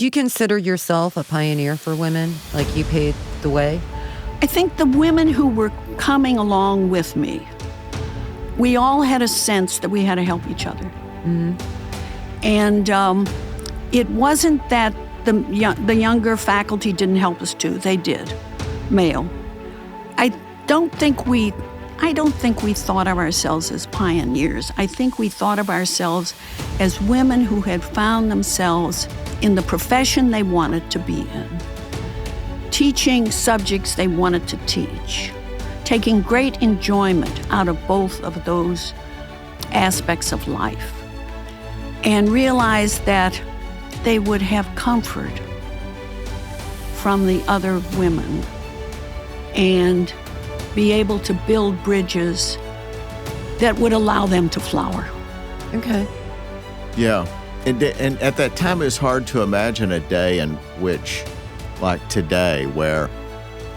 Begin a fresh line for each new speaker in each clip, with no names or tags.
Do you consider yourself a pioneer for women? Like you paved the way?
I think the women who were coming along with me, we all had a sense that we had to help each other.
Mm-hmm.
And it wasn't that the younger faculty didn't help us too. They did, male. I don't think we thought of ourselves as pioneers. I think we thought of ourselves as women who had found themselves in the profession they wanted to be in, teaching subjects they wanted to teach, taking great enjoyment out of both of those aspects of life, and realized that they would have comfort from the other women and be able to build bridges that would allow them to flower.
Okay.
Yeah. And at that time, it was hard to imagine a day in which, like today, where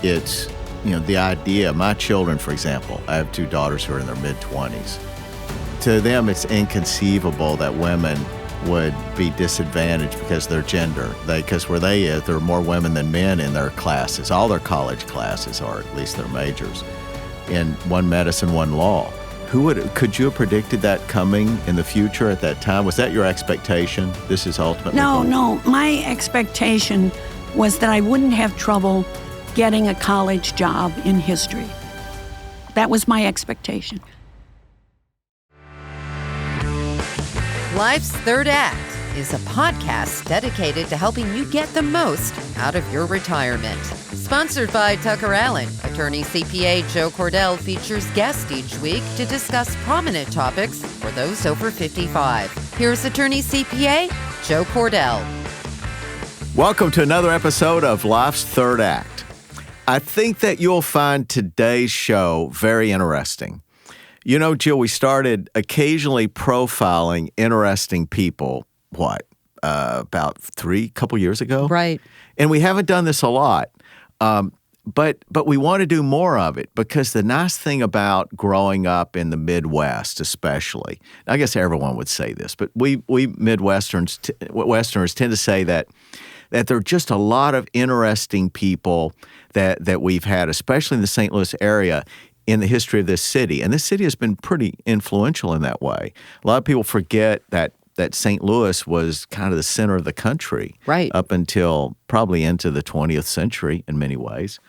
it's, the idea, my children, for example, I have two daughters who are in their mid-20s. To them, it's inconceivable that women would be disadvantaged because of their gender. Because where they is, there are more women than men in their classes. All their college classes, or at least their majors, in one medicine, one law. Could you have predicted that coming in the future at that time? Was that your expectation? This is ultimately...
No. My expectation was that I wouldn't have trouble getting a college job in history. That was my expectation.
Life's Third Act is a podcast dedicated to helping you get the most out of your retirement. Sponsored by TuckerAllen, Attorney-CPA Joe Cordell features guests each week to discuss prominent topics for those over 55. Here's Attorney-CPA Joe Cordell.
Welcome to another episode of Life's Third Act. I think that you'll find today's show very interesting. Jill, we started occasionally profiling interesting people, about couple years ago?
Right.
And we haven't done this a lot, but we want to do more of it because the nice thing about growing up in the Midwest especially, I guess everyone would say this, but we Midwesterners tend to say that there are just a lot of interesting people that we've had, especially in the St. Louis area, in the history of this city. And this city has been pretty influential in that way. A lot of people forget that St. Louis was kind of the center of the country.
Right.
Up until probably into the 20th century in many ways.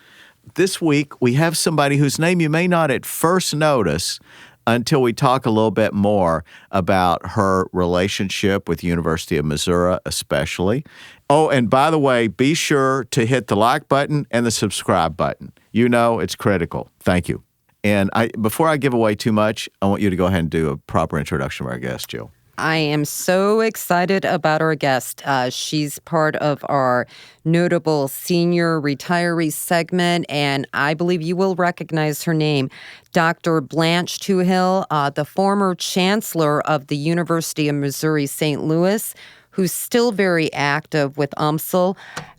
This week, we have somebody whose name you may not at first notice until we talk a little bit more about her relationship with the University of Missouri especially. Oh, and by the way, be sure to hit the like button and the subscribe button. It's critical. Thank you. And before I give away too much, I want you to go ahead and do a proper introduction of our guest, Jill.
I am so excited about our guest. She's part of our notable senior retiree segment, and I believe you will recognize her name, Dr. Blanche Touhill, the former chancellor of the University of Missouri St. Louis, who's still very active with UMSL.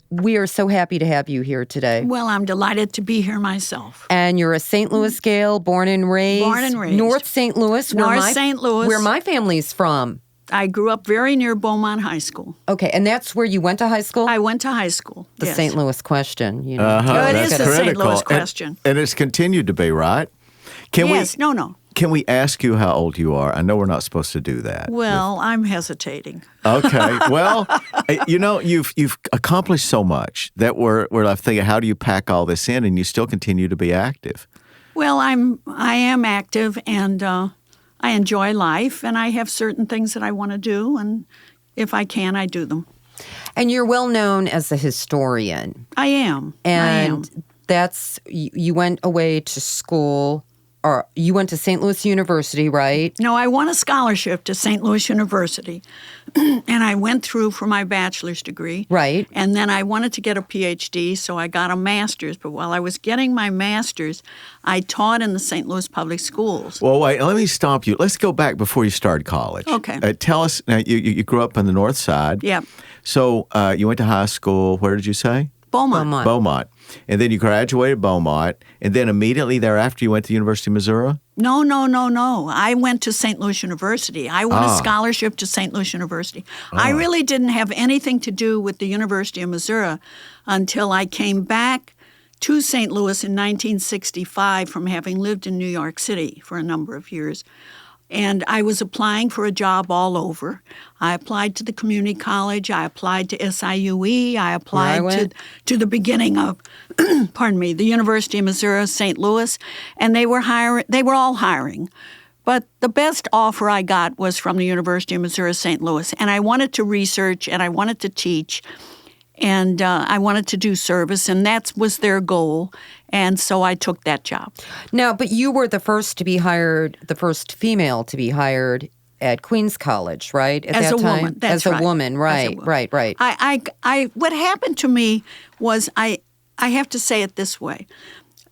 We are so happy to have you here today.
Well, I'm delighted to be here myself.
And you're a St. Louis gal, born and raised.
Born and raised.
North St. Louis.
St. Louis.
Where my family's from.
I grew up very near Beaumont High School.
Okay, and that's where you went to high school?
I went to high school,
The
yes.
St. Louis question.
It is the St. Louis question.
And it's continued to be, right?
No.
Can we ask you how old you are? I know we're not supposed to do that.
Well, I'm hesitating.
Okay. Well, you've accomplished so much that we're left thinking, how do you pack all this in and you still continue to be active?
Well, I am active and I enjoy life and I have certain things that I want to do, and if I can, I do them.
And you're well known as a historian.
I am.
That's, you went away to school, or you went to St. Louis University, right?
No, I won a scholarship to St. Louis University, and I went through for my bachelor's degree.
Right.
And then I wanted to get a PhD, so I got a master's. But while I was getting my master's, I taught in the St. Louis public schools.
Well, wait, let me stop you. Let's go back before you started college.
Okay.
Tell us, now, you grew up on the north side.
Yep.
So you went to high school, where did you say?
Beaumont.
Beaumont. And then you graduated Beaumont, and then immediately thereafter you went to the University of Missouri?
No. I went to St. Louis University. I won a scholarship to St. Louis University. I really didn't have anything to do with the University of Missouri until I came back to St. Louis in 1965 from having lived in New York City for a number of years. And I was applying for a job all over. I applied to the community college. I applied to SIUE. I applied to the beginning of, the University of Missouri, St. Louis, and they were all hiring. But the best offer I got was from the University of Missouri, St. Louis. And I wanted to research, and I wanted to teach, and I wanted to do service, and that was their goal. And so I took that job.
Now, but you were the first to be hired, the first female to be hired at Queens College, right?
As a woman, that's right.
As a woman, right.
What happened to me was, I have to say it this way.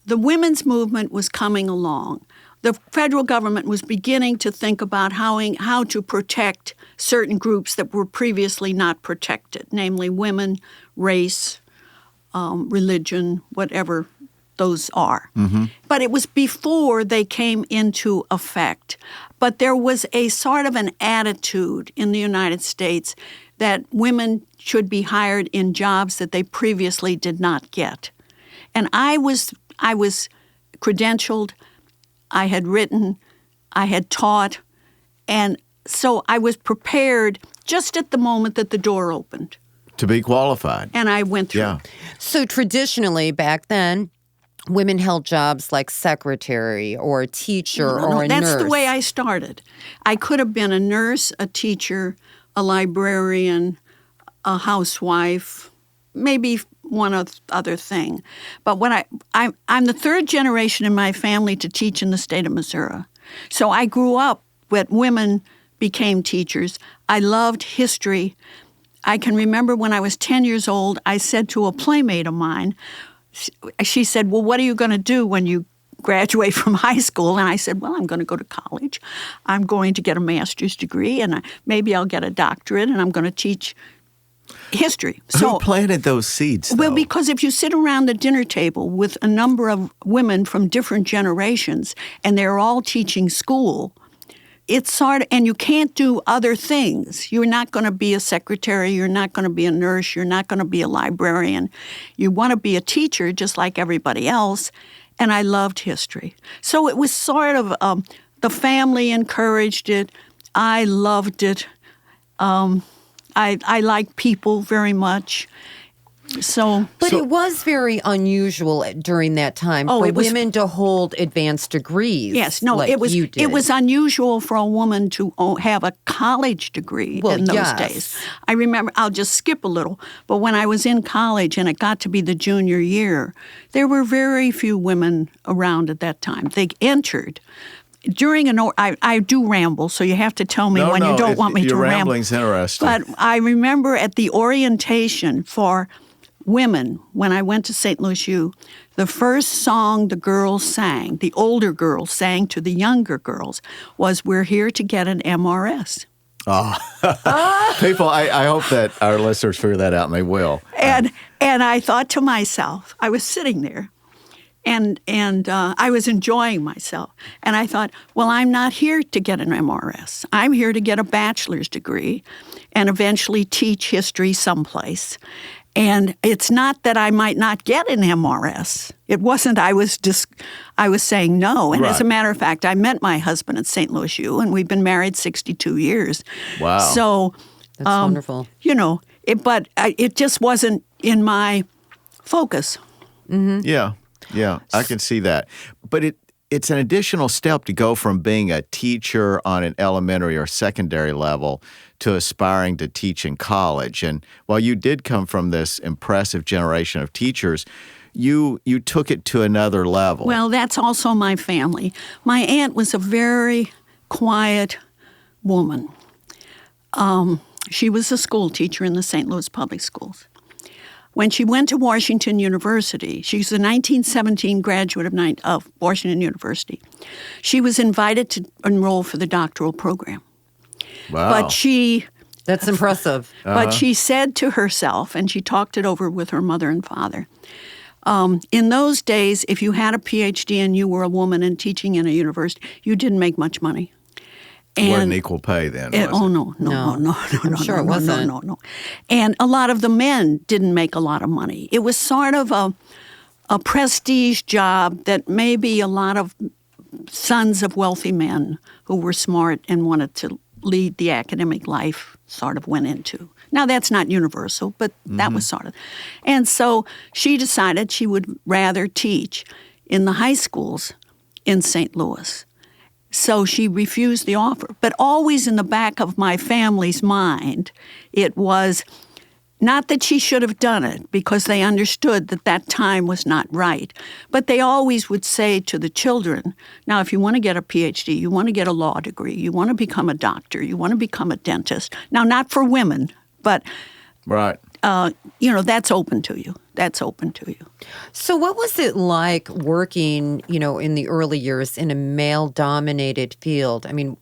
The women's movement was coming along. The federal government was beginning to think about how to protect certain groups that were previously not protected, namely women, race, religion, whatever those are. Mm-hmm. But it was before they came into effect. But there was a sort of an attitude in the United States that women should be hired in jobs that they previously did not get. And I was credentialed, I had written, I had taught, and so I was prepared just at the moment that the door opened.
To be qualified.
And I went through.
Yeah.
So traditionally, back then, women held jobs like secretary or a teacher or a nurse.
That's the way I started. I could have been a nurse, a teacher, a librarian, a housewife, maybe one other thing. But when I'm the third generation in my family to teach in the state of Missouri. So I grew up when women became teachers. I loved history. I can remember when I was 10 years old, I said to a playmate of mine, she said, well, what are you going to do when you graduate from high school? And I said, well, I'm going to go to college. I'm going to get a master's degree, and maybe I'll get a doctorate, and I'm going to teach history.
Who planted those seeds, though?
Well, because if you sit around the dinner table with a number of women from different generations, and they're all teaching school, it's and you can't do other things. You're not going to be a secretary. You're not going to be a nurse. You're not going to be a librarian. You want to be a teacher just like everybody else. And I loved history. So it was sort of, the family encouraged it. I loved it. I like people very much.
But it was very unusual during that time for women to hold advanced degrees.
Yes, no,
like
it was.
You did.
It was unusual for a woman to have a college degree in those days. I remember. I'll just skip a little. But when I was in college and it got to be the junior year, there were very few women around at that time. They entered. I do ramble, so you have to tell me when you don't want me to ramble.
Your rambling's interesting.
But I remember at the orientation for women, when I went to St. Louis U, the first song the girls sang, the older girls sang to the younger girls, was "We're Here to Get an MRS."
People, I hope that our listeners figure that out, and they will.
And I thought to myself, I was sitting there, and I was enjoying myself. And I thought, well, I'm not here to get an MRS. I'm here to get a bachelor's degree and eventually teach history someplace. And it's not that I might not get an MRS. It wasn't. I was saying no. And as a matter of fact, I met my husband at St. Louis U, and we've been married 62 years.
Wow.
So
that's wonderful.
But it just wasn't in my focus.
Mm-hmm. Yeah, I can see that. But it's an additional step to go from being a teacher on an elementary or secondary level to aspiring to teach in college. And while you did come from this impressive generation of teachers, you took it to another level.
Well, that's also my family. My aunt was a very quiet woman. She was a school teacher in the St. Louis Public Schools. When she went to Washington University, she's a 1917 graduate of Washington University. She was invited to enroll for the doctoral program.
Wow.
But she
That's impressive.
But she said to herself, and she talked it over with her mother and father, in those days, if you had a PhD and you were a woman and teaching in a university, you didn't make much money.
It wasn't equal pay then, was it?
Oh, no.
I'm sure it wasn't.
No. And a lot of the men didn't make a lot of money. It was sort of a prestige job that maybe a lot of sons of wealthy men who were smart and wanted to lead the academic life sort of went into. Now, that's not universal, but that was sort of. And so she decided she would rather teach in the high schools in St. Louis. So she refused the offer. But always in the back of my family's mind, it was not that she should have done it, because they understood that that time was not right. But they always would say to the children, now, if you want to get a PhD, you want to get a law degree, you want to become a doctor, you want to become a dentist. Now, not for women, but
Right.
That's open to you. That's open to you.
So what was it like working, in the early years in a male-dominated field? I mean,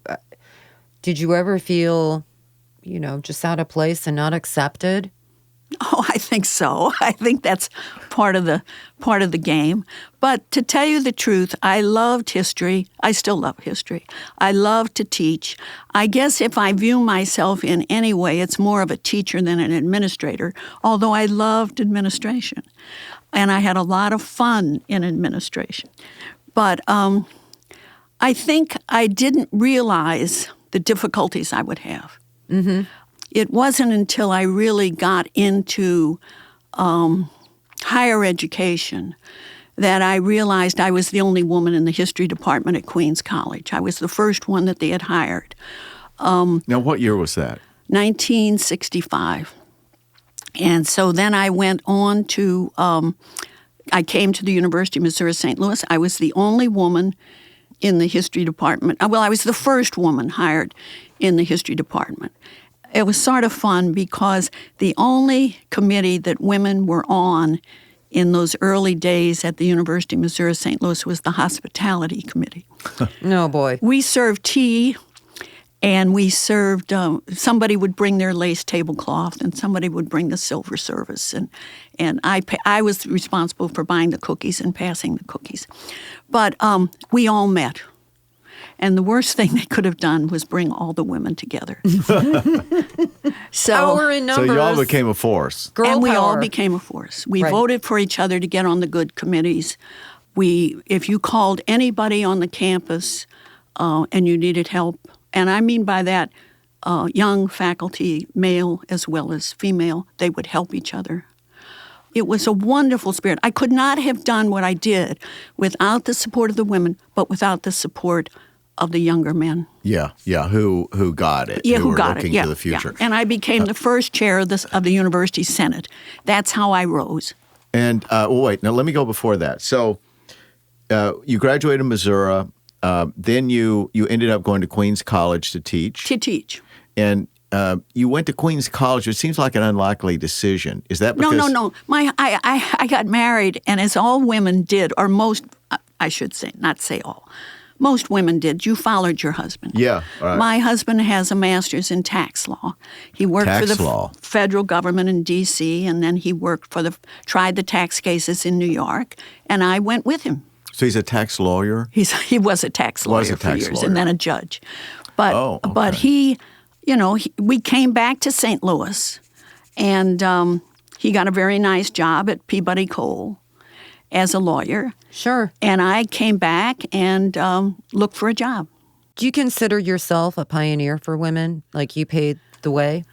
did you ever feel, just out of place and not accepted?
Oh, I think so. I think that's part of the game. But to tell you the truth, I loved history. I still love history. I love to teach. I guess if I view myself in any way, it's more of a teacher than an administrator, although I loved administration. And I had a lot of fun in administration. But I think I didn't realize the difficulties I would have. Mm-hmm. It wasn't until I really got into higher education that I realized I was the only woman in the history department at Queens College. I was the first one that they had hired.
Now, what year was that?
1965. And so then I went on to, I came to the University of Missouri St. Louis. I was the only woman in the history department. Well, I was the first woman hired in the history department. It was sort of fun because the only committee that women were on in those early days at the University of Missouri St. Louis was the hospitality committee.
No, boy. We
served tea, and we served, somebody would bring their lace tablecloth, and somebody would bring the silver service. And I was responsible for buying the cookies and passing the cookies. But we all met. And the worst thing they could have done was bring all the women together.
Power in numbers.
So you all became a force.
We all became a force. We voted for each other to get on the good committees. If you called anybody on the campus and you needed help, and I mean by that young faculty, male as well as female, they would help each other. It was a wonderful spirit. I could not have done what I did without the support of the women, but without the support of the younger men.
Yeah, who got it.
Yeah, who
were
got
looking
it.
to the future.
Yeah. And I became the first chair of the University Senate. That's how I rose.
And, wait, now let me go before that. So you graduated in Missouri. Then you ended up going to Queens College to teach. And you went to Queens College. It seems like an unlikely decision. Is that because...
No. I got married, and as all women did, or most, I should say, not say all, most women did, you followed your husband.
Yeah. Right.
My husband has a master's in tax law. He worked for the federal government in D.C., and then he tried the tax cases in New York, and I went with him.
So he's a tax lawyer?
He was a tax lawyer for years, and then a judge. But he, we came back to St. Louis, and he got a very nice job at Peabody Coal as a lawyer.
Sure.
And I came back and looked for a job.
Do you consider yourself a pioneer for women? Like you paved the way?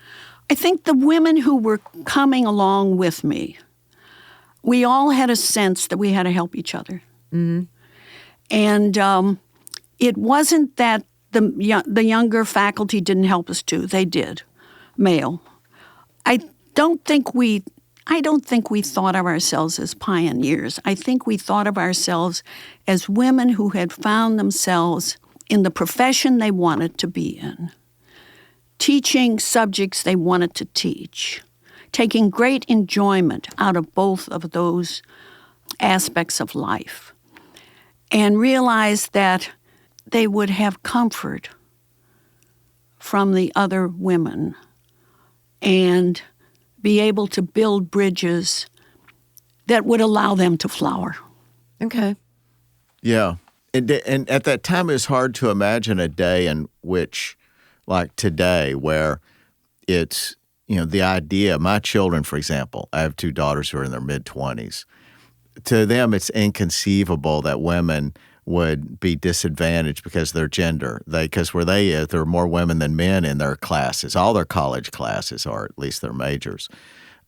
I think the women who were coming along with me, we all had a sense that we had to help each other. Mm-hmm. And it wasn't that the younger faculty didn't help us too. They did, male. I don't think we thought of ourselves as pioneers. I think we thought of ourselves as women who had found themselves in the profession they wanted to be in, teaching subjects they wanted to teach, taking great enjoyment out of both of those aspects of life, and realized that they would have comfort from the other women and be able to build bridges that would allow them to flower.
Okay.
Yeah. And at that time, it was hard to imagine a day in which, like today, where it's, the idea, my children, for example, I have two daughters who are in their mid-20s. To them, it's inconceivable that women would be disadvantaged because of their gender. Because where they is, there are more women than men in their classes. All their college classes, or at least their majors,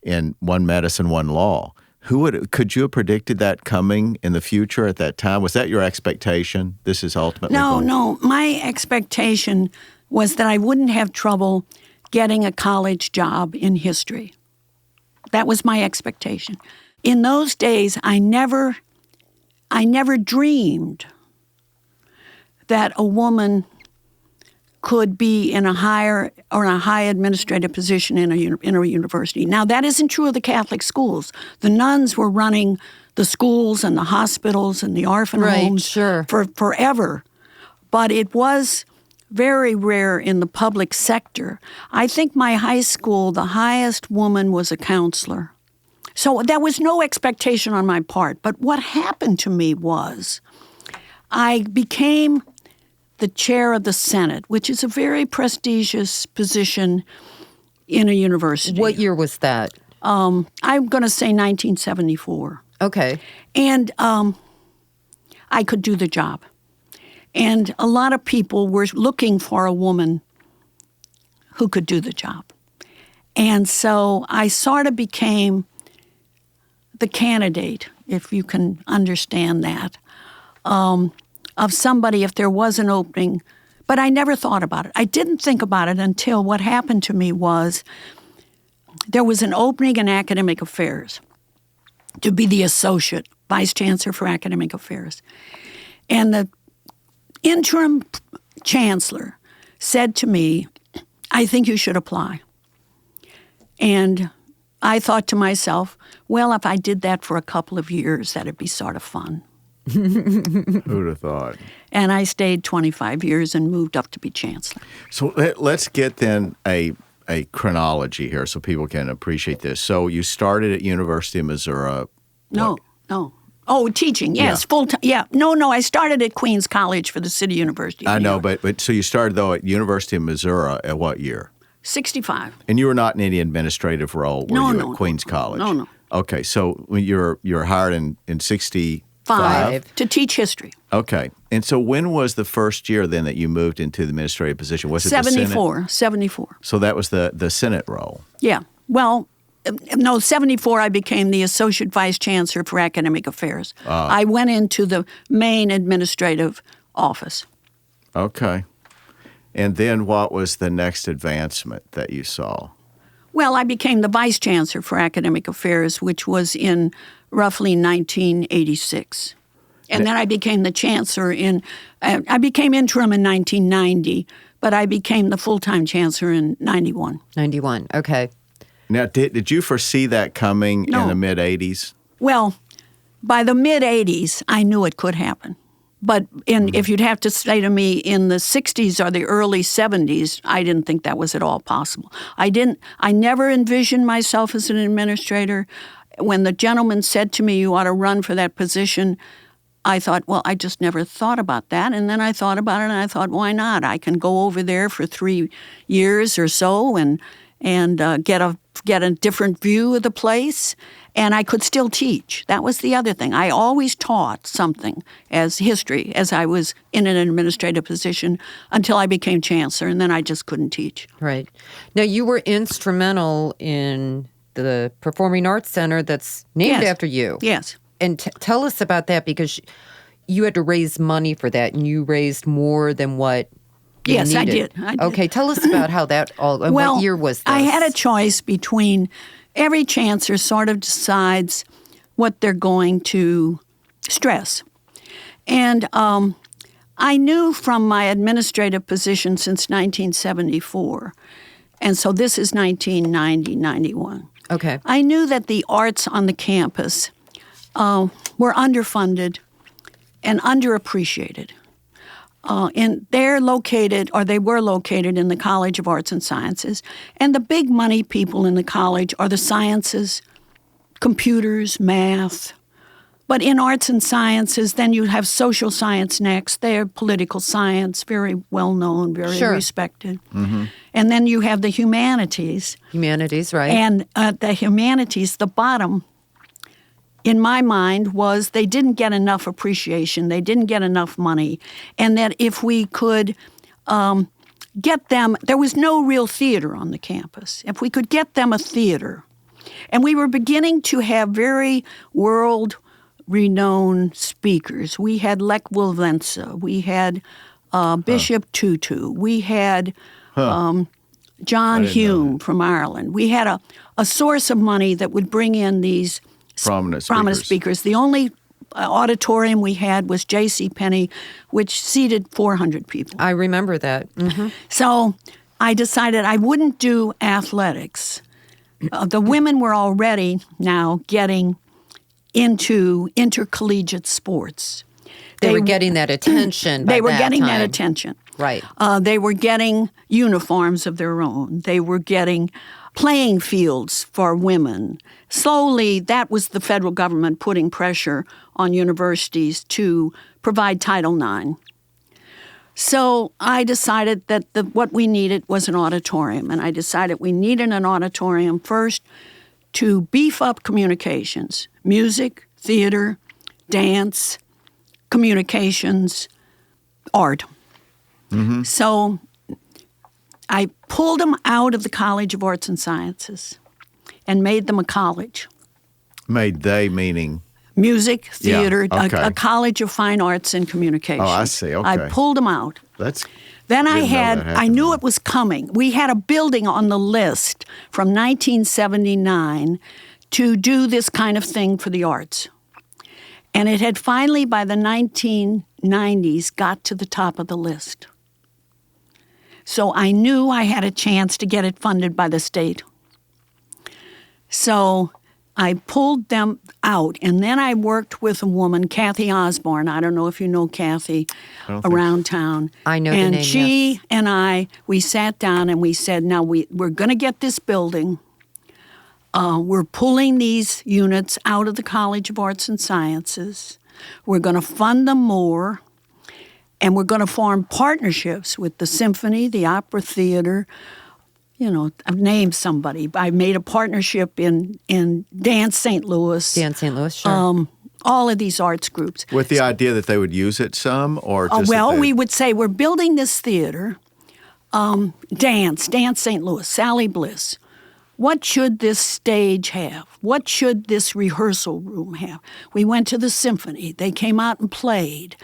in one medicine, one law. Could you have predicted that coming in the future at that time? Was that your expectation? This is ultimately
No. My expectation was that I wouldn't have trouble getting a college job in history. That was my expectation. In those days, I never dreamed that a woman could be in a high administrative position in a university. Now, that isn't true of the Catholic schools. The nuns were running the schools and the hospitals and the orphan homes for forever. But it was very rare in the public sector. I think my high school, the highest woman was a counselor. So there was no expectation on my part. But what happened to me was I became the chair of the Senate, which is a very prestigious position in a university.
What year was that?
I'm going to say 1974.
Okay.
And I could do the job. And a lot of people were looking for a woman who could do the job. And so I sort of became the candidate, if you can understand that, of somebody if there was an opening. But I never thought about it. I didn't think about it until what happened to me was there was an opening in academic affairs to be the associate vice chancellor for academic affairs. And the interim chancellor said to me, I think you should apply. And I thought to myself, well, if I did that for a couple of years, that'd be sort of fun.
Who'd have thought?
And I stayed 25 years and moved up to be chancellor.
So let's get then a chronology here so people can appreciate this. So you started at University of Missouri.
No. Oh, teaching, yes, full-time. Yeah, no, I started at Queens College for the City University of New York.
but so you started, though, at University of Missouri at what year?
65.
And you were not in any administrative role, were you, at Queens College?
No.
Okay, so when you're hired in 65?
To teach history.
Okay. And so when was the first year then that you moved into the administrative position? Was it
74.
the Senate? So that was the Senate role?
Yeah. Well, no, 74 I became the Associate Vice Chancellor for Academic Affairs. I went into the main administrative office.
Okay. And then what was the next advancement that you saw?
Well, I became the Vice Chancellor for Academic Affairs, which was in roughly 1986. And then I became the Chancellor I became interim in 1990, but I became the full-time Chancellor in 91.
91, okay.
Now, did you foresee that coming in the mid-'80s?
Well, by the mid-'80s, I knew it could happen. But if you'd have to say to me in the 60s or the early 70s, I didn't think that was at all possible. I never envisioned myself as an administrator. When the gentleman said to me, you ought to run for that position, I thought, well, I just never thought about that. And then I thought about it, and I thought, why not? I can go over there for 3 years or so and get a different view of the place, and I could still teach. That was the other thing. I always taught something as history as I was in an administrative position until I became chancellor, and then I just couldn't teach.
Right. Now, you were instrumental in the Performing Arts Center that's named after you.
Yes.
And tell us about that, because you had to raise money for that, and you raised more than what you
Yes,
needed.
I did.
Okay, tell us about how that all, and what year was this?
I had a choice between, every chancellor sort of decides what they're going to stress. And I knew from my administrative position since 1974, and so this is 1990, 91.
Okay.
I knew that the arts on the campus were underfunded and underappreciated. And they were located in the College of Arts and Sciences. And the big money people in the college are the sciences, computers, math. But in arts and sciences, then you have social science next. They're political science, very well known, very respected. Mm-hmm. And then you have the humanities.
Humanities, right.
And the humanities, the bottom, in my mind, was they didn't get enough appreciation. They didn't get enough money. And that if we could get them, there was no real theater on the campus. If we could get them a theater, and we were beginning to have very world-renowned speakers. We had Lech Walesa. We had Bishop Tutu. We had John Hume from Ireland. We had a source of money that would bring in these prominent speakers. The only auditorium we had was J.C. Penney, which seated 400 people.
I remember that. Mm-hmm.
So I decided I wouldn't do athletics. The women were already now getting into intercollegiate sports.
They were getting that attention by
They were
that
getting
time.
that attention.
Right.
They were getting uniforms of their own. They were getting playing fields for women. Slowly, that was the federal government putting pressure on universities to provide Title IX. So I decided that what we needed was an auditorium, and I decided we needed an auditorium first to beef up communications, music, theater, dance, communications, art. Mm-hmm. So I pulled them out of the College of Arts and Sciences and made them a college.
Made they meaning?
Music, theater,
okay.
a college of fine arts and communication.
Oh, I see. Okay.
I pulled them out.
Then
I knew it was coming. We had a building on the list from 1979 to do this kind of thing for the arts. And it had finally, by the 1990s, got to the top of the list. So I knew I had a chance to get it funded by the state. So I pulled them out, and then I worked with a woman, Kathy Osborne. I don't know if you know Kathy around town.
I know the name,
And she
yes.
and I, we sat down and we said, now we're going to get this building. We're pulling these units out of the College of Arts and Sciences. We're going to fund them more, and we're going to form partnerships with the symphony, the opera theater. You know, I've named somebody. I made a partnership in Dance St. Louis.
Dance St. Louis, sure.
All of these arts groups.
With the idea that they would use it some, or just
we would say we're building this theater. Dance St. Louis, Sally Bliss. What should this stage have? What should this rehearsal room have? We went to the symphony. They came out and played.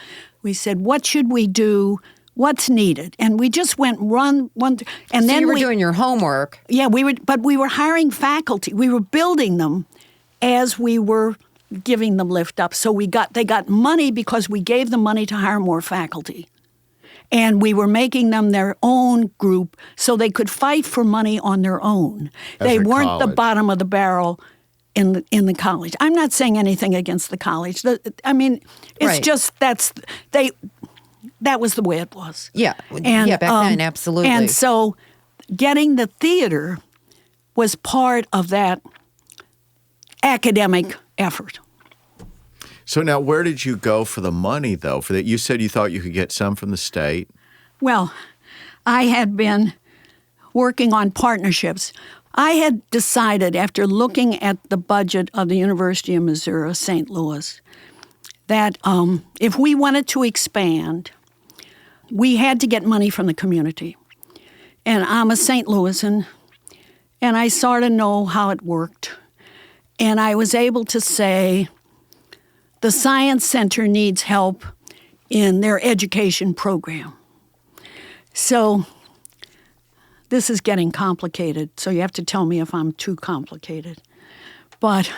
We said, what should we do? What's needed? And we just went one, and
so
then
you were doing your homework.
Yeah, but we were hiring faculty. We were building them as we were giving them lift up. So they got money because we gave them money to hire more faculty. And we were making them their own group so they could fight for money on their own. They weren't the bottom of the barrel in the college. I'm not saying anything against the college. It's just that was the way it was.
Yeah, back then, absolutely.
And so getting the theater was part of that academic effort.
So now, where did you go for the money, though? For that, you said you thought you could get some from the state.
Well, I had been working on partnerships. I had decided, after looking at the budget of the University of Missouri, St. Louis, that if we wanted to expand, we had to get money from the community. And I'm a St. Louisan, and I sort of know how it worked. And I was able to say, the Science Center needs help in their education program. So this is getting complicated, so you have to tell me if I'm too complicated. But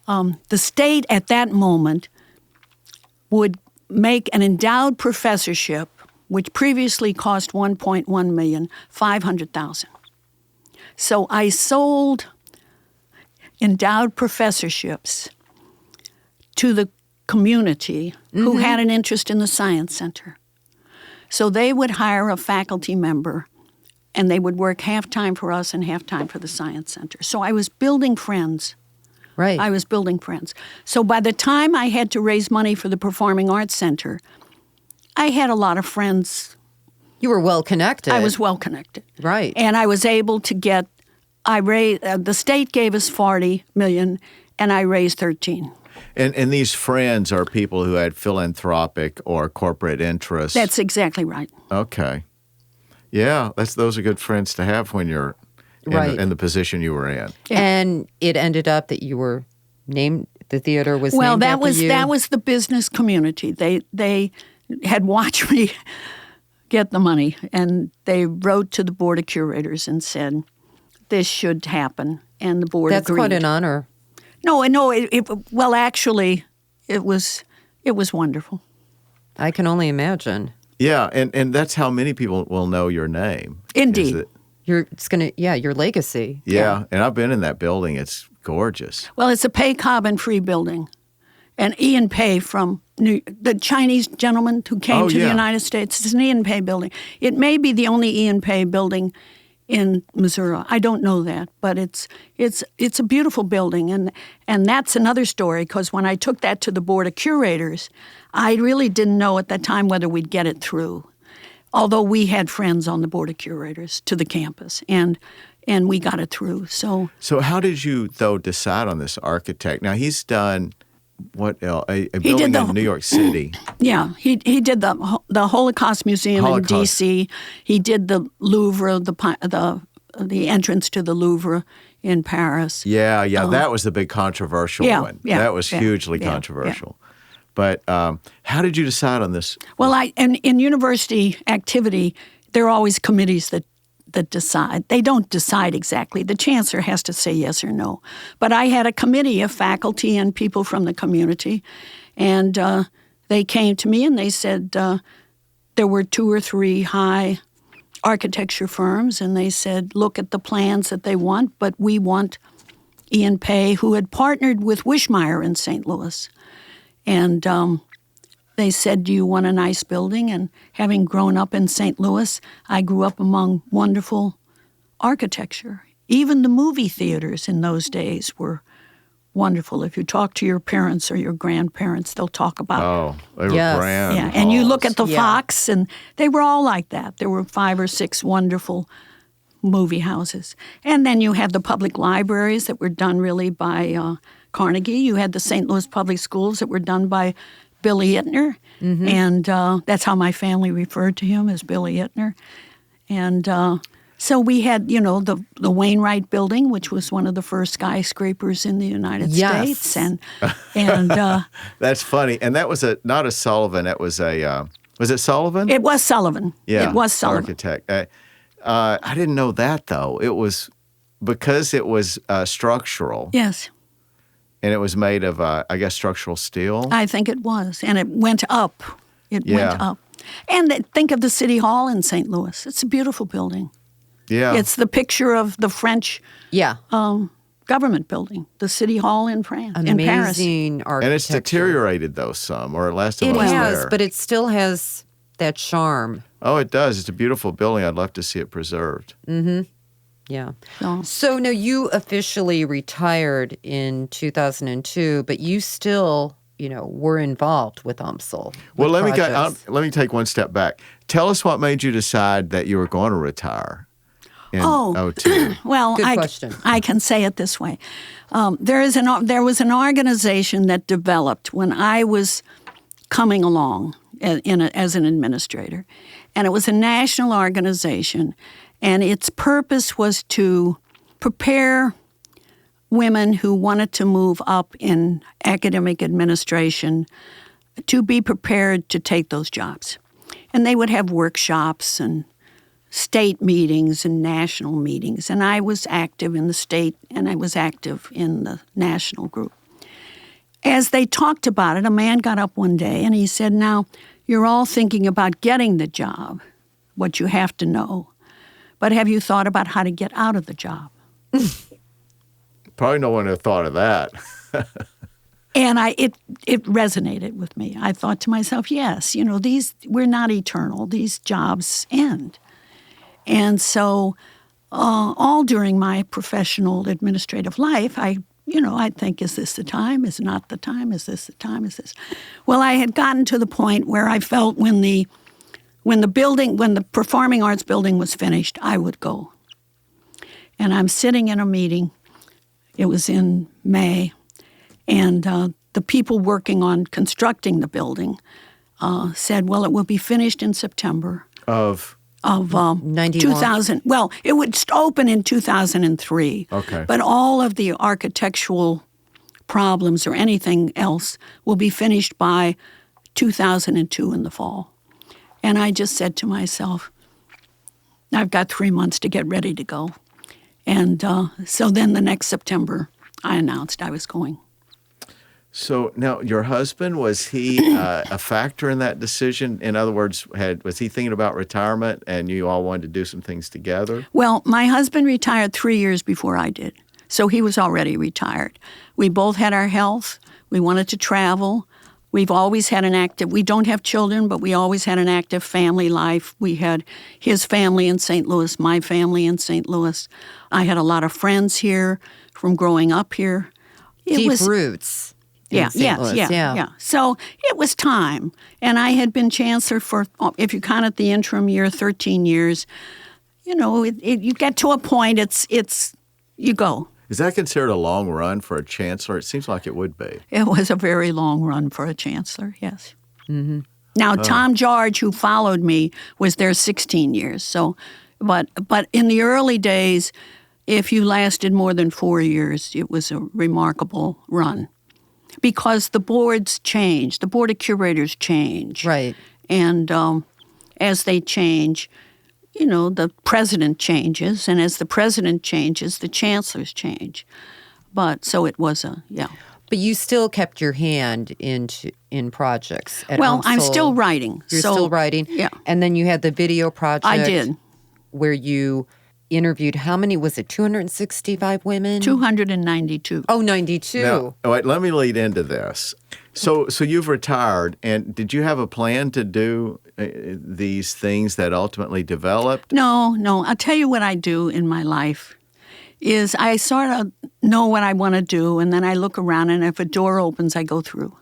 the state at that moment would make an endowed professorship, which previously cost $1.1 million, $500,000. So I sold endowed professorships to the community who had an interest in the Science Center. So they would hire a faculty member, and they would work half-time for us and half-time for the Science Center. So I was building friends.
Right.
I was building friends. So by the time I had to raise money for the Performing Arts Center, I had a lot of friends.
You were well connected.
I was well connected.
Right.
And I was able to get, the state gave us $40 million, and I raised 13.
And these friends are people who had philanthropic or corporate interests.
That's exactly right.
Okay. Yeah, those are good friends to have when you're in the position you were in.
Yeah.
And it ended up that you were named, the theater was
Well,
named after you.
that was the business community. They had watched me get the money, and they wrote to the Board of Curators and said, this should happen, and the board
That's
agreed.
quite an honor.
No, well, actually, it was wonderful.
I can only imagine.
Yeah, and that's how many people will know your name.
Indeed.
Your legacy.
Yeah, and I've been in that building. It's gorgeous.
Well, it's a Pei Carbon-free building. And Ian Pei from the Chinese gentleman who came to the United States, it's an Ian Pei building. It may be the only Ian Pei building in Missouri. I don't know that, but it's a beautiful building. And that's another story, because when I took that to the Board of Curators, I really didn't know at that time whether we'd get it through, although we had friends on the Board of Curators to the campus, and we got it through. So
how did you, though, decide on this architect? Now, he's done what else? A building in New York City.
Yeah, he did the Holocaust Museum in D.C. He did the Louvre, the entrance to the Louvre in Paris.
Yeah, that was the big controversial one.
Yeah,
that was hugely controversial.
Yeah.
But how did you decide on this?
Well, in university activity, there are always committees that decide. They don't decide exactly. The chancellor has to say yes or no. But I had a committee of faculty and people from the community, and they came to me and they said there were 2 or 3 high architecture firms, and they said, look at the plans that they want, but we want Ian Pei, who had partnered with Wishmeyer in St. Louis. And they said, do you want a nice building? And having grown up in St. Louis, I grew up among wonderful architecture. Even the movie theaters in those days were wonderful. If you talk to your parents or your grandparents, they'll talk about
they were grand.
Yeah, and you look at the Fox, and they were all like that. There were 5 or 6 wonderful movie houses. And then you had the public libraries that were done really by Carnegie. You had the St. Louis Public Schools that were done by Billy Ittner, and that's how my family referred to him, as Billy Ittner. And so we had, the Wainwright Building, which was one of the first skyscrapers in the United States. And
that's funny. And that was not a Sullivan. It was was it Sullivan?
It was Sullivan.
Yeah,
it was Sullivan.
Architect. I didn't know that, though. It was because it was structural.
Yes.
And it was made of, I guess, structural steel?
I think it was. And it went up. It went up. And think of the City Hall in St. Louis. It's a beautiful building.
Yeah.
It's the picture of the French government building, the City Hall in France, in Paris.
Amazing architecture.
And it's deteriorated, though, some, or it lasted
It
while
has,
there.
but it still has that charm.
Oh, it does. It's a beautiful building. I'd love to see it preserved.
Mm-hmm. Yeah. So no, you officially retired in 2002, but you still, were involved with UMSL.
Well, let me take one step back. Tell us what made you decide that you were going to retire in 2002.
Well,
Good question.
I can say it this way. There was an organization that developed when I was coming along as an administrator, and it was a national organization. And its purpose was to prepare women who wanted to move up in academic administration to be prepared to take those jobs. And they would have workshops and state meetings and national meetings. And I was active in the state and I was active in the national group. As they talked about it, a man got up one day and he said, now, you're all thinking about getting the job, what you have to know. But have you thought about how to get out of the job?
Probably no one had thought of that.
And it resonated with me. I thought to myself, yes, we're not eternal. These jobs end. And so all during my professional administrative life, I'd think, is this the time? Is not the time? Is this the time? Is this? Well, I had gotten to the point where I felt when the Performing Arts building was finished, I would go. And I'm sitting in a meeting. It was in May. And the people working on constructing the building said, well, it will be finished in September.
Of
2000. Well, it would open in 2003.
Okay.
But all of the architectural problems or anything else will be finished by 2002 in the fall. And I just said to myself, I've got 3 months to get ready to go. And so then the next September, I announced I was going.
So now, your husband, was he a factor in that decision? In other words, was he thinking about retirement and you all wanted to do some things together?
Well, my husband retired 3 years before I did, so he was already retired. We both had our health. We wanted to travel. We've always had we don't have children, but we always had an active family life. We had his family in St. Louis, my family in St. Louis. I had a lot of friends here from growing up here.
Deep roots.
Yeah. So it was time. And I had been chancellor for, if you count it the interim year, 13 years. You get to a point, you go.
Is that considered a long run for a chancellor? It seems like it would be.
It was a very long run for a chancellor, yes. Mm-hmm. Now, Tom George, who followed me, was there 16 years. So, but in the early days, if you lasted more than 4 years, it was a remarkable run. Because the boards change, the board of curators change.
Right.
And as they change, the president changes, and as the president changes, the chancellors change. But so it was
But you still kept your hand in projects at
Well,
UMSL.
I'm still writing.
You're still writing?
Yeah.
And then you had the video project.
I did.
Where you interviewed, how many was it, 265 women?
292.
Oh, 92.
Now, wait, let me lead into this. So you've retired, and did you have a plan to do these things that ultimately developed?
No. I'll tell you what I do in my life is I sort of know what I want to do, and then I look around, and if a door opens, I go through.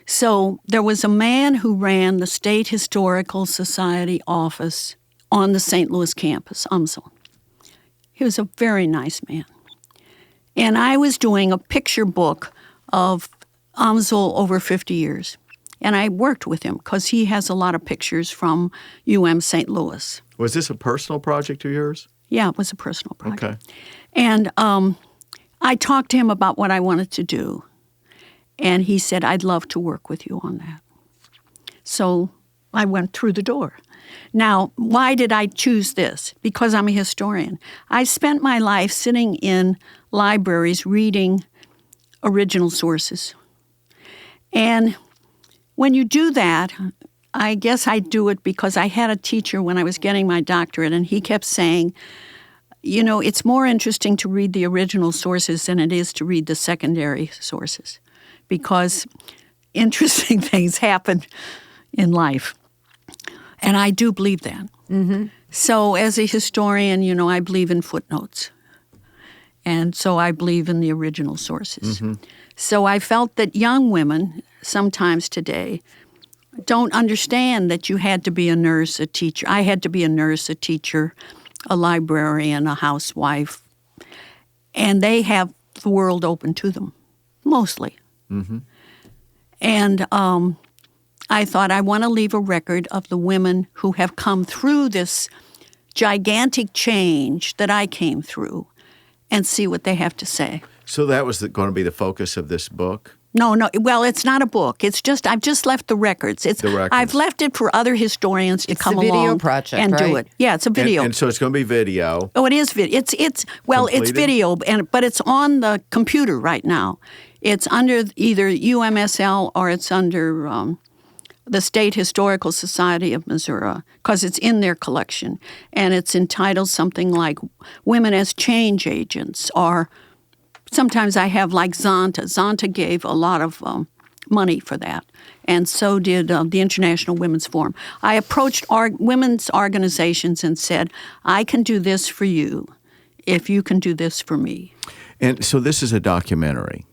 So there was a man who ran the State Historical Society office on the St. Louis campus, UMSL. He was a very nice man. And I was doing a picture book of UMSL over 50 years. And I worked with him because he has a lot of pictures from UM St. Louis.
Was this a personal project of yours?
Yeah, it was a personal project.
Okay.
And I talked to him about what I wanted to do. And he said, I'd love to work with you on that. So I went through the door. Now, why did I choose this? Because I'm a historian. I spent my life sitting in libraries reading original sources. And when you do that, I guess I do it because I had a teacher when I was getting my doctorate, and he kept saying, it's more interesting to read the original sources than it is to read the secondary sources, because interesting things happen in life. And I do believe that. Mm-hmm. So as a historian, I believe in footnotes. And so I believe in the original sources. Mm-hmm. So I felt that young women, sometimes today, don't understand that you had to be a nurse, a teacher. I had to be a nurse, a teacher, a librarian, a housewife. And they have the world open to them, mostly. Mm-hmm. And I thought, I want to leave a record of the women who have come through this gigantic change that I came through and see what they have to say.
So that was going to be the focus of this book?
No. Well, it's not a book. It's just I've just left the records. I've left it for other historians to come along.
It's a video project,
and
right?
do it. Yeah, it's a video.
And so it's going to be video.
Oh, it is video. It's video, but it's on the computer right now. It's under either UMSL or it's under the State Historical Society of Missouri, because it's in their collection. And it's entitled something like Women as Change Agents, or sometimes I have like Zonta. Zonta gave a lot of money for that, and so did the International Women's Forum. I approached women's organizations and said, I can do this for you if you can do this for me.
And so this is a documentary.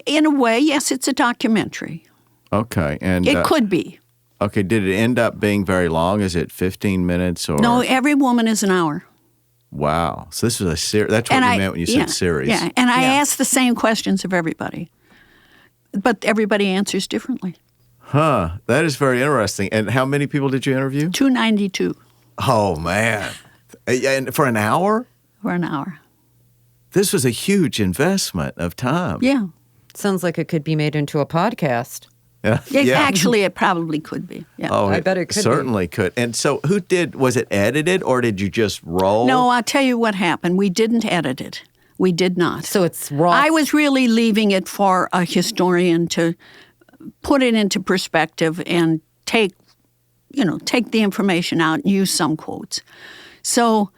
In a way, yes, it's a documentary.
Okay. And
It could be.
Okay, did it end up being very long? Is it 15 minutes or?
No, every woman is an hour.
Wow. So this was a series. That's what you meant when you said series.
Yeah, and I asked the same questions of everybody. But everybody answers differently.
Huh. That is very interesting. And how many people did you interview?
292
Oh, man. And for an hour?
for an hour.
This was a huge investment of time.
Yeah.
Sounds like it could be made into a podcast.
Yeah.
Actually, it probably could be. Yeah.
Oh,
I bet it could be.
certainly could. And so was it edited or did you just roll?
No, I'll tell you what happened. We didn't edit it. We did not.
So it's raw.
I was really leaving it for a historian to put it into perspective and take the information out and use some quotes. So,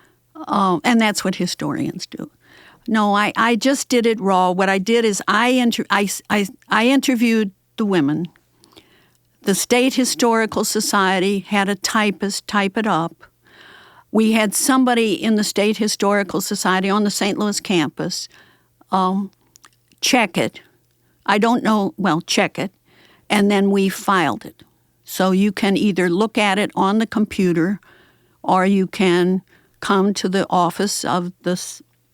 and that's what historians do. No, I just did it raw. What I did is I interviewed the women. The State Historical Society had a typist type it up. We had somebody in the State Historical Society on the St. Louis campus check it. I don't know, check it. And then we filed it. So you can either look at it on the computer or you can come to the office of the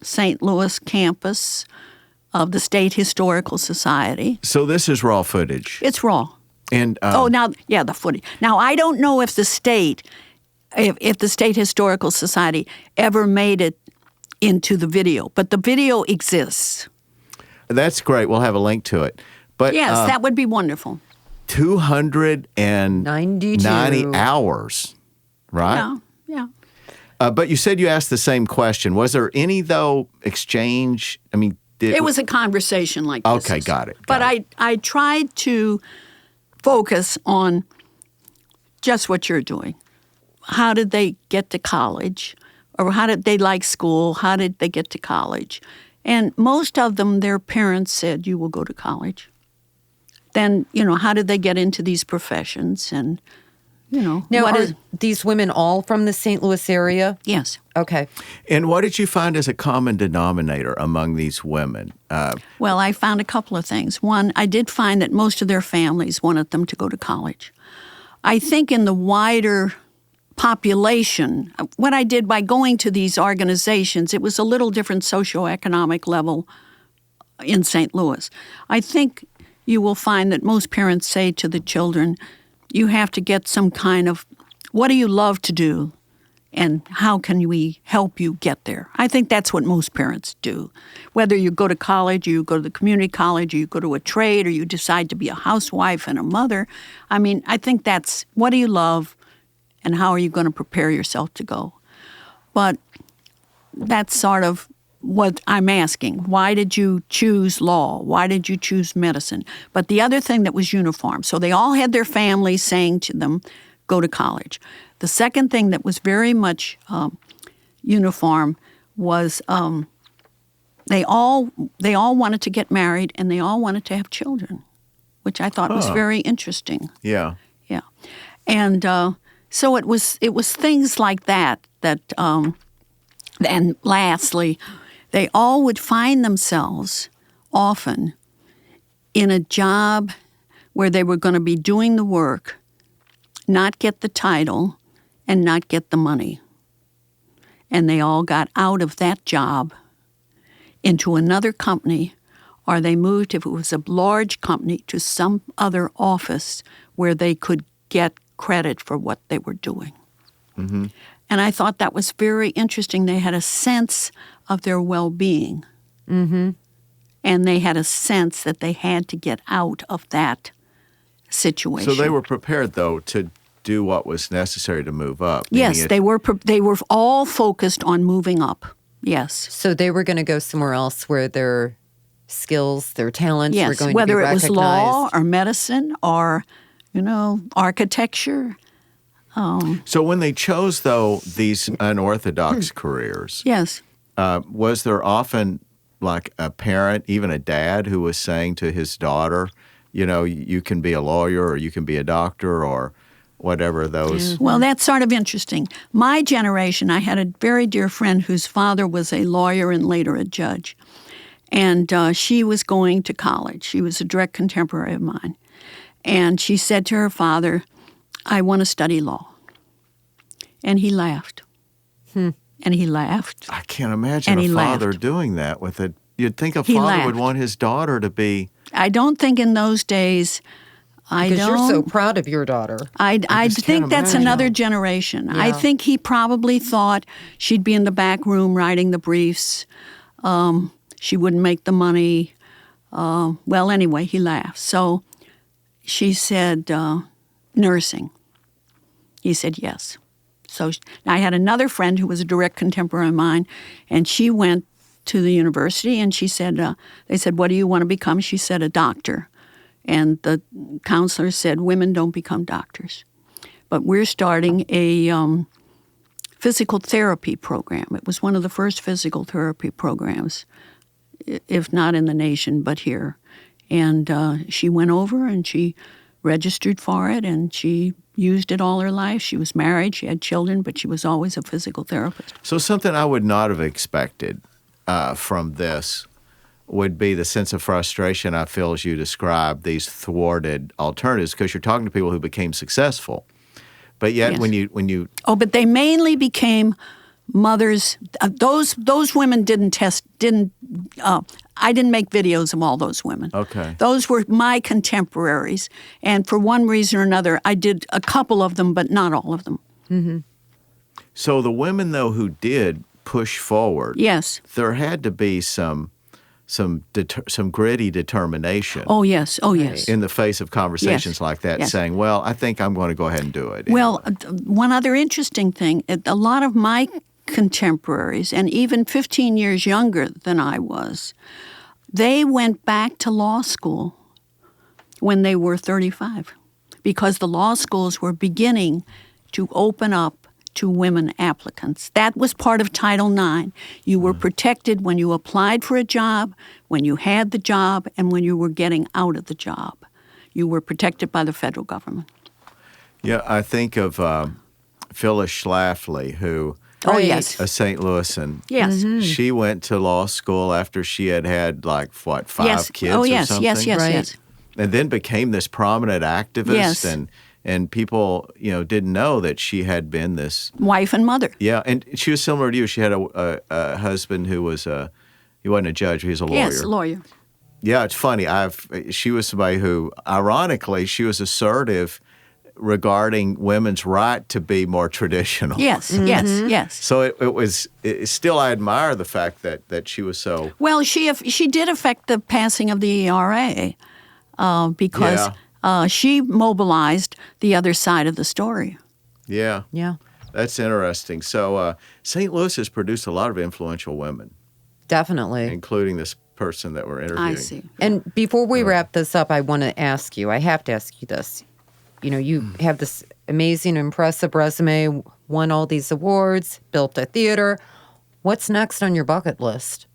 St. Louis campus of the State Historical Society.
So this is raw footage.
It's raw.
And
the footage. Now, I don't know if the state, if the State Historical Society ever made it into the video, but the video exists.
That's great. We'll have a link to it. But
Yes, that would be wonderful.
290 hours, right?
Yeah.
But you said you asked the same question. Was there any, though, exchange? I mean,
It was a conversation like this.
Okay, got it.
But I tried to focus on just what you're doing. How did they get to college? Or how did they like school? How did they get to college? And most of them, their parents said, you will go to college. Then, how did they get into these professions? And,
Now, are these women all from the St. Louis area?
Yes.
Okay.
And what did you find as a common denominator among these women?
Well, I found a couple of things. One, I did find that most of their families wanted them to go to college. I think in the wider population, what I did by going to these organizations, it was a little different socioeconomic level in St. Louis. I think you will find that most parents say to the children, you have to get some kind of, what do you love to do? And how can we help you get there? I think that's what most parents do. Whether you go to college, or you go to the community college, or you go to a trade, or you decide to be a housewife and a mother. I mean, I think that's what do you love and how are you going to prepare yourself to go? But that's sort of what I'm asking. Why did you choose law? Why did you choose medicine? But the other thing that was uniform. So they all had their families saying to them, go to college. The second thing that was very much uniform was they all wanted to get married and they all wanted to have children, which I thought was very interesting.
Yeah.
Yeah, and so it was things like that. And lastly, they all would find themselves often in a job where they were going to be doing the work, not get the title, and not get the money. And they all got out of that job into another company, or they moved, if it was a large company, to some other office where they could get credit for what they were doing. Mm-hmm. And I thought that was very interesting. They had a sense of their well-being. Mm-hmm. And they had a sense that they had to get out of that situation.
So they were prepared, though, to do what was necessary to move up.
Yes, they were all focused on moving up. Yes.
So they were going to go somewhere else where their skills, their talents were going to be
whether
recognized.
it was law or medicine or, architecture.
So when they chose, though, these unorthodox careers,
Yes.
Was there often like a parent, even a dad, who was saying to his daughter, you can be a lawyer or you can be a doctor or whatever those.
Well, that's sort of interesting. My generation, I had a very dear friend whose father was a lawyer and later a judge. And she was going to college. She was a direct contemporary of mine. And she said to her father, I want to study law. And he laughed. And he laughed.
I can't imagine a father doing that with it. You'd think a father would want his daughter to be.
I don't think in those days.
Because you're so proud of your daughter.
I think that's another generation.
Yeah.
I think he probably thought she'd be in the back room writing the briefs. She wouldn't make the money. Well, anyway, he laughed. So she said, nursing. He said, yes. So I had another friend who was a direct contemporary of mine, and she went to the university, and she said, they said, what do you want to become? She said, a doctor. And the counselor said, women don't become doctors. But we're starting a physical therapy program. It was one of the first physical therapy programs, if not in the nation, but here. And she went over and she registered for it, and she used it all her life. She was married, she had children, but she was always a physical therapist.
So something I would not have expected from this would be the sense of frustration I feel as you describe these thwarted alternatives, because you're talking to people who became successful. But yet
Yes.
when you
but they mainly became mothers. Those women I didn't make videos of all those women.
Okay.
Those were my contemporaries. And for one reason or another, I did a couple of them, but not all of them.
So the women, though, who did push forward,
Yes.
there had to be some gritty determination
Oh, yes. Oh, yes.
in the face of conversations
Yes.
like that,
Yes.
saying, well, I think I'm going to go ahead and do it.
Well, one other interesting thing, a lot of my contemporaries, and even 15 years younger than I was, they went back to law school when they were 35 because the law schools were beginning to open up to women applicants. That was part of Title IX. You were protected when you applied for a job, when you had the job, and when you were getting out of the job. You were protected by the federal government.
Yeah, I think of Phyllis Schlafly, who
Oh, yes.
a St. Louisan.
Yes.
She went to law school after she had like, what, 5
Yes.
kids
Oh,
or
yes,
something?
yes, yes,
Right.
yes.
And then became this prominent activist.
Yes.
And people, didn't know that she had been this.
Wife and mother.
Yeah, and she was similar to you. She had a husband who was he wasn't a judge, he was a lawyer.
Yes, lawyer.
Yeah, it's funny. She was somebody who, ironically, she was assertive regarding women's right to be more traditional.
Yes, yes, yes.
So it still, I admire the fact that she was so.
Well, she did affect the passing of the ERA because she mobilized the other side of the story.
Yeah.
Yeah,
That's interesting. So St. Louis has produced a lot of influential women,
definitely.
including this person that we're interviewing.
I see.
And before we wrap this up, I want to ask you, I have to ask you this. You have this amazing, impressive resume, won all these awards, built a theater. What's next on your bucket list?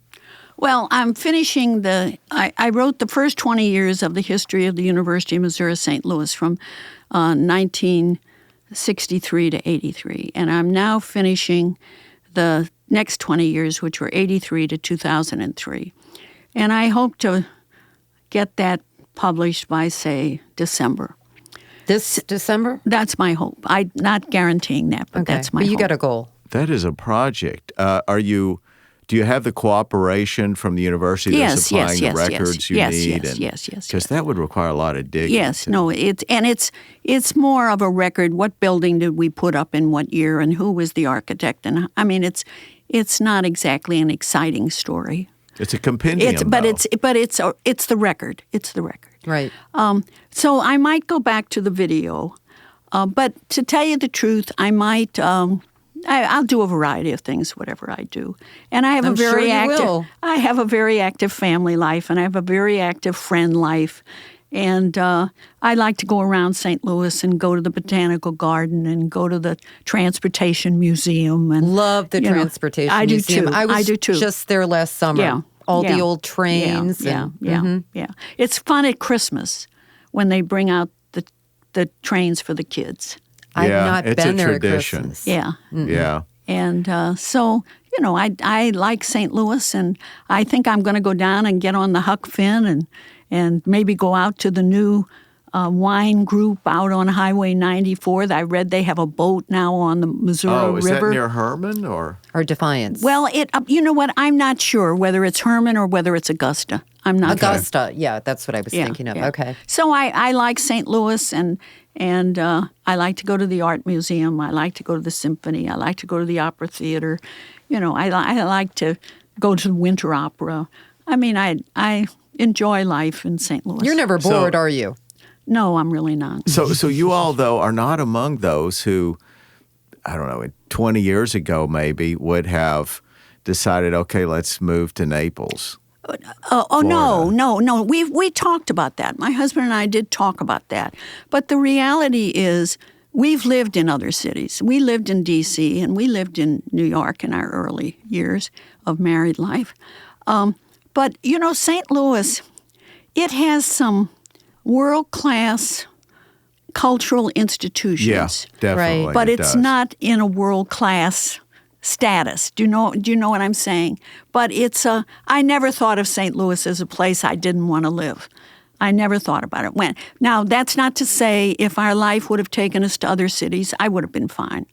Well, I'm finishing I wrote the first 20 years of the history of the University of Missouri St. Louis from 1963 to 83. And I'm now finishing the next 20 years, which were 83 to 2003. And I hope to get that published by, say, December.
This December?
That's my hope. I'm not guaranteeing that, but that's my
but you
hope.
got a goal.
That is a project. Do you have the cooperation from the university that's supplying the records you need?
Yes.
Because that would require a lot of digging.
Yes, no, it's more of a record. What building did we put up in what year, and who was the architect? And I mean, it's not exactly an exciting story.
It's a compendium.
It's the record. It's the record.
Right.
So I might go back to the video, but to tell you the truth, I might. I'll do a variety of things, whatever I do, and I have
I'm
a very
sure you
active.
will.
I have a very active family life, and I have a very active friend life, and I like to go around St. Louis and go to the Botanical Garden and go to the Transportation Museum and
Love the Transportation
I do
Museum.
too.
I
do too.
just there last summer.
Yeah.
all the
Yeah.
old trains.
Yeah,
and-
yeah. It's fun at Christmas when they bring out the trains for the kids.
I've
Yeah,
not
it's
been
a
there at
tradition.
Christmas.
Yeah.
Yeah.
And so, I like St. Louis, and I think I'm going to go down and get on the Huck Finn and maybe go out to the new wine group out on Highway 94. I read they have a boat now on the Missouri
Oh, is
River.
that near Herman or?
Or Defiance.
Well, you know what? I'm not sure whether it's Herman or whether it's Augusta. I'm not sure.
Augusta. Yeah, that's what I was thinking of.
Yeah.
Okay.
So I like St. Louis, and I like to go to the art museum. I like to go to the symphony. I like to go to the opera theater. I like to go to the winter opera. I mean, I enjoy life in St. Louis.
You're never bored, are you?
No, I'm really not.
So you all, though, are not among those who, I don't know, 20 years ago maybe would have decided, okay, let's move to Naples.
No. We talked about that. My husband and I did talk about that. But the reality is we've lived in other cities. We lived in D.C. and we lived in New York in our early years of married life. But, St. Louis, it has some world-class cultural institutions.
Yeah, definitely.
Right.
But
it
it's
does.
not in a world-class status. Do you know what I'm saying? But I never thought of St. Louis as a place I didn't want to live. I never thought about it. Now, that's not to say if our life would have taken us to other cities, I would have been fine.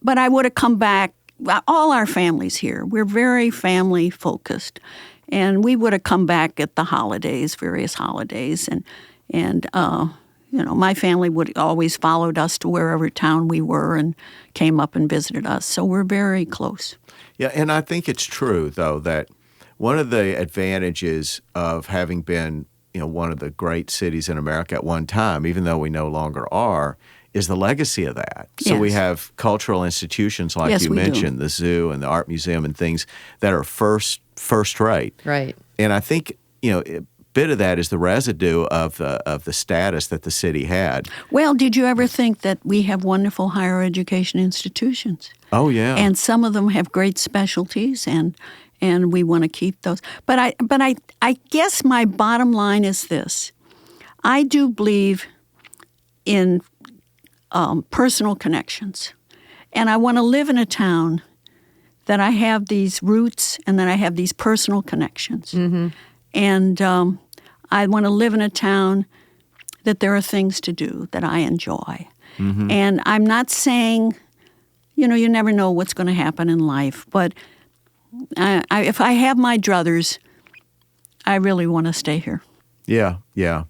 But I would have come back. All our families here, we're very family focused. And we would have come back at the holidays, various holidays. And my family would always followed us to wherever town we were and came up and visited us. So we're very close.
Yeah, and I think it's true, though, that one of the advantages of having been, one of the great cities in America at one time, even though we no longer are, is the legacy of that. So we
Yes.
have cultural institutions like
Yes,
you
we do.
mentioned, the zoo and the art museum and things that are first rate.
Right.
And I think, a bit of that is the residue of the status that the city had.
Well, did you ever think that we have wonderful higher education institutions?
Oh, yeah.
And some of them have great specialties, and we want to keep those. But I guess my bottom line is this: I do believe in personal connections, and I want to live in a town that I have these roots and that I have these personal connections, and I want to live in a town that there are things to do that I enjoy. And I'm not saying, you never know what's going to happen in life, but if I have my druthers, I really want to stay here.
Yeah, yeah.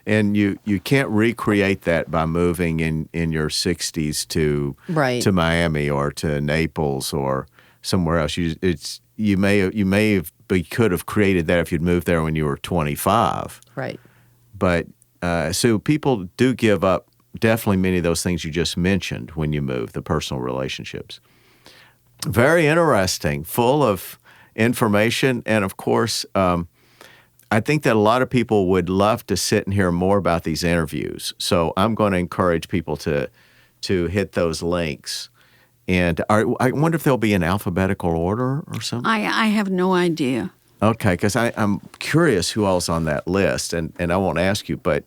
And you can't recreate that by moving in your 60s to Miami or to Naples or somewhere else. You could have created that if you'd moved there when you were 25.
Right.
But so people do give up definitely many of those things you just mentioned when you move, the personal relationships. Very interesting, full of information, and of course, I think that a lot of people would love to sit and hear more about these interviews. So I'm going to encourage people to hit those links. And I wonder if they'll be in alphabetical order or something?
I have no idea.
Okay, because I'm curious who else on that list, and I won't ask you, but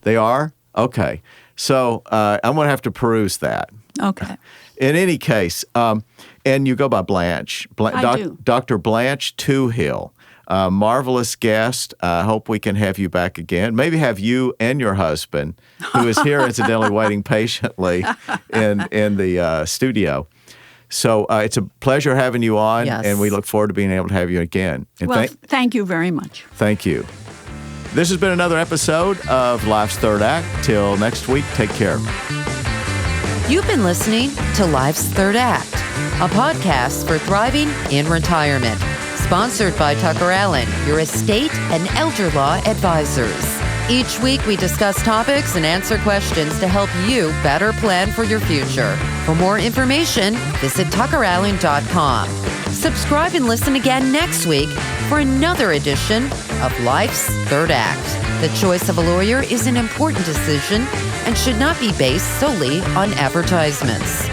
they are? Okay. So I'm going to have to peruse that.
Okay.
In any case, and you go by Blanche.
I do.
Dr. Blanche Touhill. Marvelous guest. I hope we can have you back again. Maybe have you and your husband, who is here incidentally waiting patiently in the studio. So it's a pleasure having you on,
Yes.
and we look forward to being able to have you again. And
Well, thank you very much.
thank you. This has been another episode of Life's Third Act. Till next week, take care.
You've been listening to Life's Third Act, a podcast for thriving in retirement. Sponsored by TuckerAllen, your estate and elder law advisors. Each week, we discuss topics and answer questions to help you better plan for your future. For more information, visit TuckerAllen.com. Subscribe and listen again next week for another edition of Life's Third Act. The choice of a lawyer is an important decision and should not be based solely on advertisements.